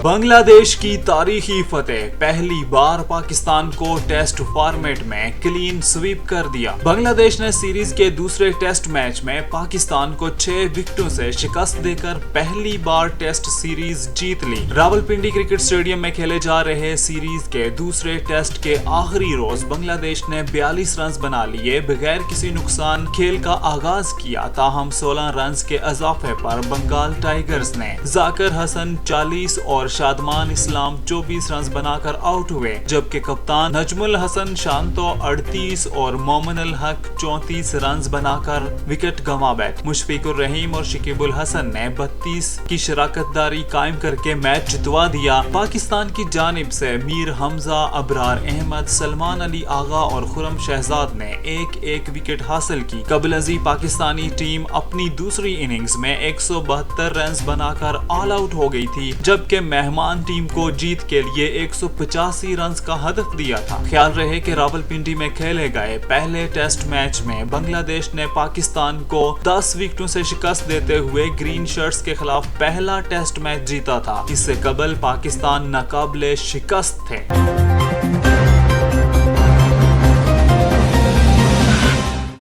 बांग्लादेश की तारीखी फतेह, पहली बार पाकिस्तान को टेस्ट फॉर्मेट में क्लीन स्वीप कर दिया। बांग्लादेश ने सीरीज के दूसरे टेस्ट मैच में पाकिस्तान को 6 विकेटों से शिकस्त देकर पहली बार टेस्ट सीरीज जीत ली। रावलपिंडी क्रिकेट स्टेडियम में खेले जा रहे सीरीज के दूसरे टेस्ट के आखिरी रोज बांग्लादेश ने 42 रन बना लिए बगैर किसी नुकसान खेल का आगाज किया। ताहम 16 रन के इजाफे पर बंगाल टाइगर्स ने जाकिर हसन 40 और शादमान इस्लाम 24 रन बनाकर आउट हुए, जबकि कप्तान नजमुल हसन शांतो 38 और मोमिन अल हक 34 रन बनाकर विकेट गंवा बैठे। मुशफिकुर रहीम और शकीबुल हसन ने 32 की शराकतदारी कायम करके मैच जितवा दिया। पाकिस्तान की जानिब से मीर हमजा, अबरार अहमद, सलमान अली आगा और खुरम शहजाद ने एक विकेट हासिल की। कबलजी पाकिस्तानी टीम अपनी दूसरी इनिंग्स में 172 रन बनाकर ऑल आउट हो गई थी, जबकि मेहमान टीम को जीत के लिए 185 रन का हदफ दिया था। ख्याल रहे कि रावलपिंडी में खेले गए पहले टेस्ट मैच में बांग्लादेश ने पाकिस्तान को 10 विकेटों से शिकस्त देते हुए ग्रीन शर्ट्स के खिलाफ पहला टेस्ट मैच जीता था। इससे कबल पाकिस्तान नाकाबिले शिकस्त थे।